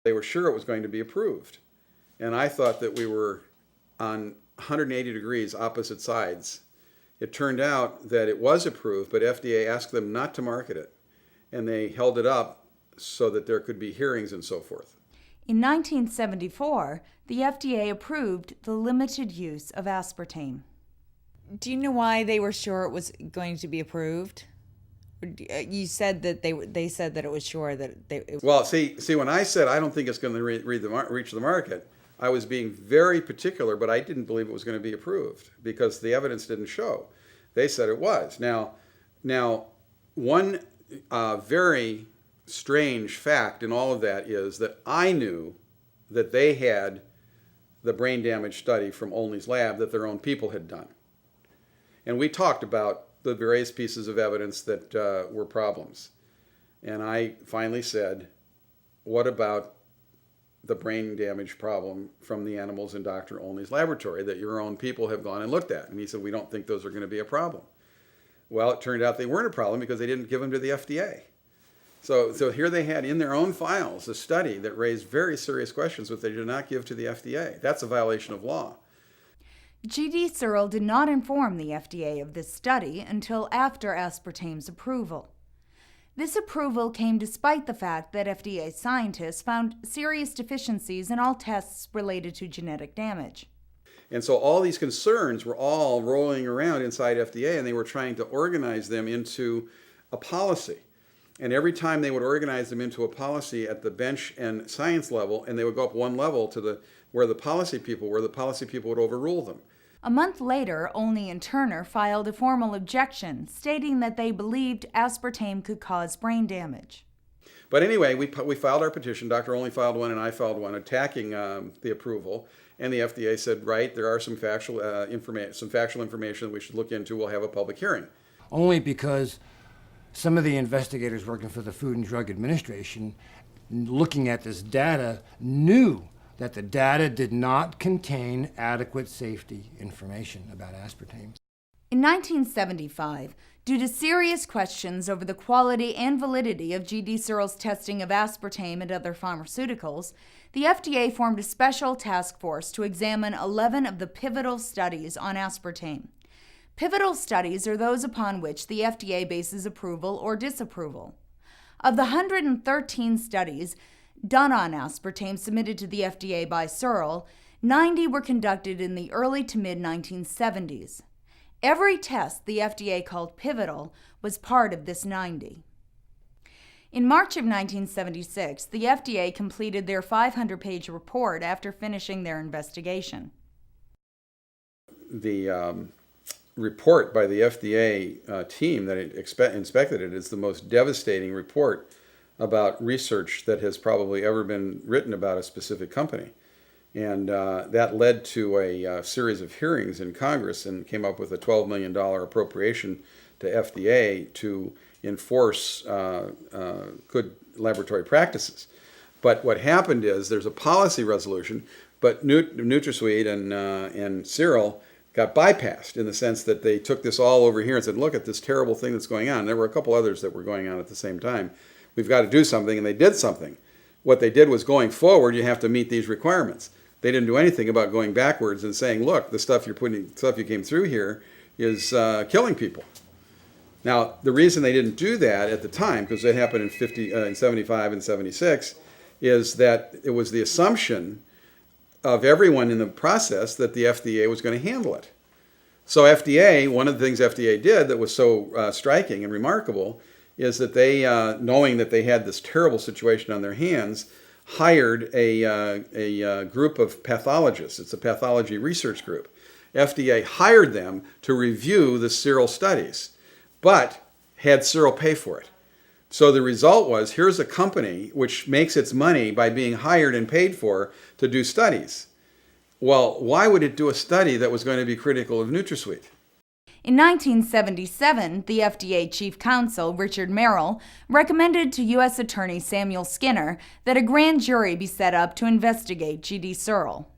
They were sure it was going to be approved. And I thought that we were on 180 degrees opposite sides. It turned out that it was approved, but FDA asked them not to market it. And they held it up so that there could be hearings and so forth. In 1974, the FDA approved the limited use of aspartame. Do you know why they were sure it was going to be approved? You said that they said that it was sure that they. Well, see, when I said I don't think it's going to reach the market, I was being very particular, but I didn't believe it was going to be approved because the evidence didn't show. They said it was. Now, one very strange fact in all of that is that I knew that they had the brain damage study from Olney's lab that their own people had done. And we talked about the various pieces of evidence that were problems. And I finally said, what about the brain damage problem from the animals in Dr. Olney's laboratory that your own people have gone and looked at? And he said, we don't think those are going to be a problem. Well, it turned out they weren't a problem because they didn't give them to the FDA. So here they had in their own files a study that raised very serious questions which they did not give to the FDA. That's a violation of law. G.D. Searle did not inform the FDA of this study until after aspartame's approval. This approval came despite the fact that FDA scientists found serious deficiencies in all tests related to genetic damage. And so all these concerns were all rolling around inside FDA, and they were trying to organize them into a policy. And every time they would organize them into a policy at the bench and science level, and they would go up one level to where the policy people were, the policy people would overrule them. A month later, Olney and Turner filed a formal objection stating that they believed aspartame could cause brain damage. But anyway, we filed our petition. Dr. Olney filed one and I filed one attacking the approval. And the FDA said, right, there are some factual information that we should look into. We'll have a public hearing. Only because some of the investigators working for the Food and Drug Administration, looking at this data, knew that the data did not contain adequate safety information about aspartame. In 1975, due to serious questions over the quality and validity of G.D. Searle's testing of aspartame and other pharmaceuticals, the FDA formed a special task force to examine 11 of the pivotal studies on aspartame. Pivotal studies are those upon which the FDA bases approval or disapproval. Of the 113 studies done on aspartame submitted to the FDA by Searle, 90 were conducted in the early to mid-1970s. Every test the FDA called pivotal was part of this 90. In March of 1976, the FDA completed their 500-page report after finishing their investigation. The report by the FDA team that inspected it is the most devastating report about research that has probably ever been written about a specific company. And that led to a series of hearings in Congress and came up with a $12 million appropriation to FDA to enforce good laboratory practices. But what happened is there's a policy resolution, but NutraSweet and Searle got bypassed in the sense that they took this all over here and said, look at this terrible thing that's going on. There were a couple others that were going on at the same time. We've got to do something, and they did something. What they did was going forward, you have to meet these requirements. They didn't do anything about going backwards and saying, look, the stuff you came through here is killing people. Now, the reason they didn't do that at the time, because it happened in 75 and 76, is that it was the assumption of everyone in the process that the FDA was going to handle it. So FDA, one of the things FDA did that was so striking and remarkable is that they, knowing that they had this terrible situation on their hands, hired a group of pathologists. It's a pathology research group. FDA hired them to review the Searle studies, but had Searle pay for it. So the result was, here's a company which makes its money by being hired and paid for to do studies. Well, why would it do a study that was going to be critical of NutraSweet? In 1977, the FDA Chief Counsel, Richard Merrill, recommended to U.S. Attorney Samuel Skinner that a grand jury be set up to investigate G.D. Searle.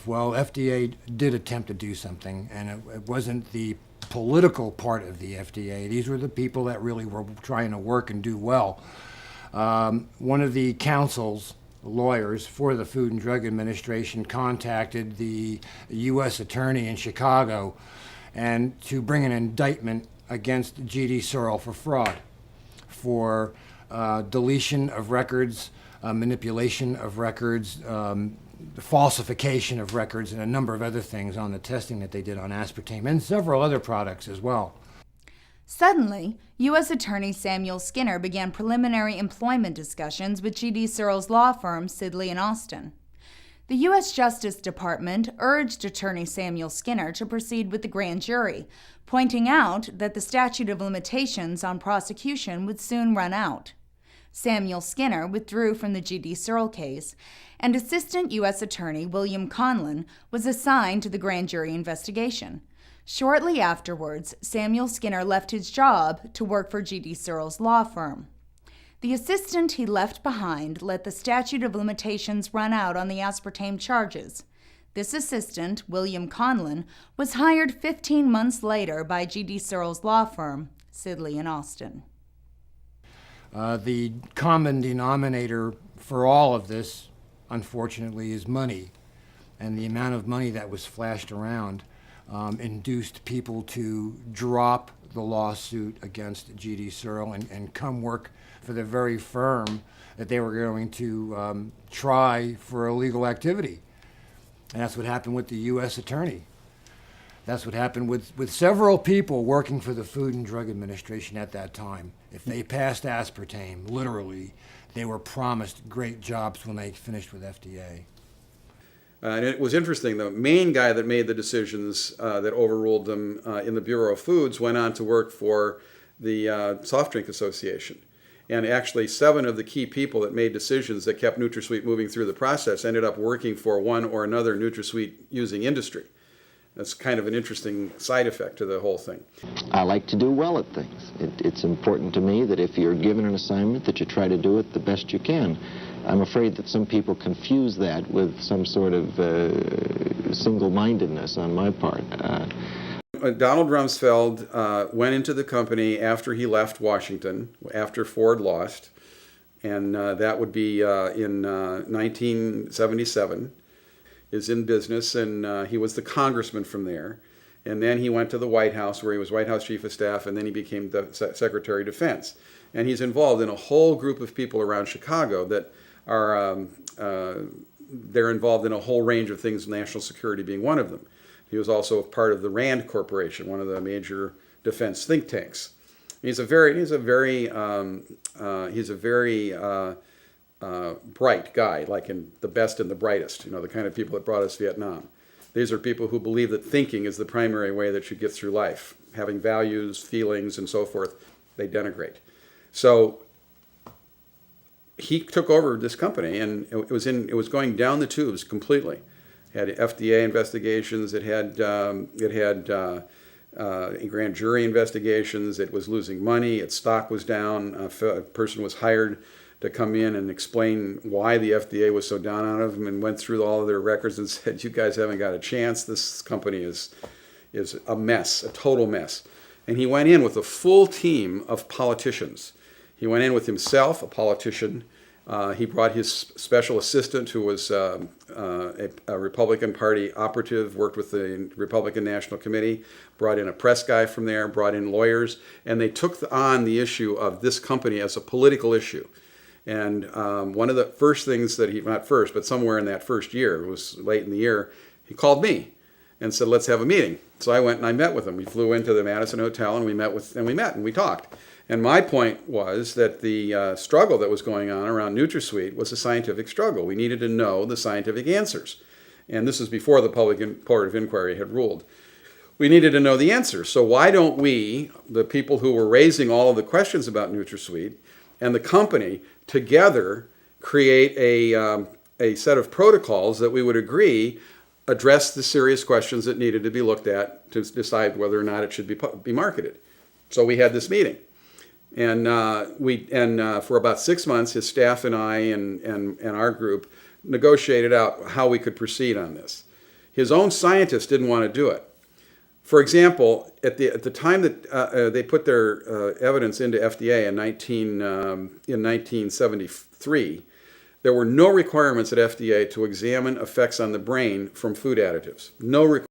Well, FDA did attempt to do something, and it wasn't the political part of the FDA. These were the people that really were trying to work and do well. One of the counsels lawyers for the Food and Drug Administration contacted the U.S. Attorney in Chicago and to bring an indictment against G.D. Searle for fraud, for deletion of records, manipulation of records, the falsification of records, and a number of other things on the testing that they did on aspartame and several other products as well. Suddenly, U.S. Attorney Samuel Skinner began preliminary employment discussions with G.D. Searle's law firm, Sidley and Austin. The U.S. Justice Department urged Attorney Samuel Skinner to proceed with the grand jury, pointing out that the statute of limitations on prosecution would soon run out. Samuel Skinner withdrew from the G.D. Searle case, and Assistant U.S. Attorney William Conlin was assigned to the grand jury investigation. Shortly afterwards, Samuel Skinner left his job to work for G.D. Searle's law firm. The assistant he left behind let the statute of limitations run out on the aspartame charges. This assistant, William Conlin, was hired 15 months later by G.D. Searle's law firm, Sidley and Austin. The common denominator for all of this, unfortunately, is money. And the amount of money that was flashed around induced people to drop the lawsuit against G.D. Searle and come work for the very firm that they were going to try for illegal activity. And that's what happened with the U.S. Attorney. That's what happened with several people working for the Food and Drug Administration at that time. If they passed aspartame, literally, they were promised great jobs when they finished with FDA. And it was interesting, the main guy that made the decisions that overruled them in the Bureau of Foods went on to work for the Soft Drink Association. And actually 7 of the key people that made decisions that kept NutraSweet moving through the process ended up working for one or another NutraSweet using industry. That's kind of an interesting side effect to the whole thing. I like to do well at things. It's important to me that if you're given an assignment that you try to do it the best you can. I'm afraid that some people confuse that with some sort of single-mindedness on my part. Donald Rumsfeld went into the company after he left Washington, after Ford lost, and that would be in 1977. Is in business, and he was the congressman from there. And then he went to the White House, where he was White House Chief of Staff, and then he became the Secretary of Defense. And he's involved in a whole group of people around Chicago that are, they're involved in a whole range of things, national security being one of them. He was also part of the RAND Corporation, one of the major defense think tanks. He's a very bright guy, like in the best and the brightest, the kind of people that brought us Vietnam. These are people who believe that thinking is the primary way that you get through life. Having values, feelings, and so forth, they denigrate. So he took over this company, and it was going down the tubes completely. It had FDA investigations. It had grand jury investigations. It was losing money. Its stock was down. A person was hired to come in and explain why the FDA was so down on them, and went through all of their records and said, "You guys haven't got a chance. This company is a mess, a total mess." And he went in with a full team of politicians. He went in with himself, a politician. He brought his special assistant, who was a Republican Party operative, worked with the Republican National Committee, brought in a press guy from there, brought in lawyers, and they took on the issue of this company as a political issue. And one of the first things that not first, but somewhere in that first year, it was late in the year, he called me and said, "Let's have a meeting." So I went and I met with him. We flew into the Madison Hotel and we met and we talked. And my point was that the struggle that was going on around NutraSweet was a scientific struggle. We needed to know the scientific answers. And this was before the Public Court of Inquiry had ruled. We needed to know the answers. So why don't we, the people who were raising all of the questions about NutraSweet and the company, together create a set of protocols that we would agree address the serious questions that needed to be looked at to decide whether or not it should be marketed. So we had this meeting. And for about 6 months, his staff and I and our group negotiated out how we could proceed on this. His own scientists didn't want to do it. For example, at the time that they put their evidence into FDA in 1973, there were no requirements at FDA to examine effects on the brain from food additives. No requirements.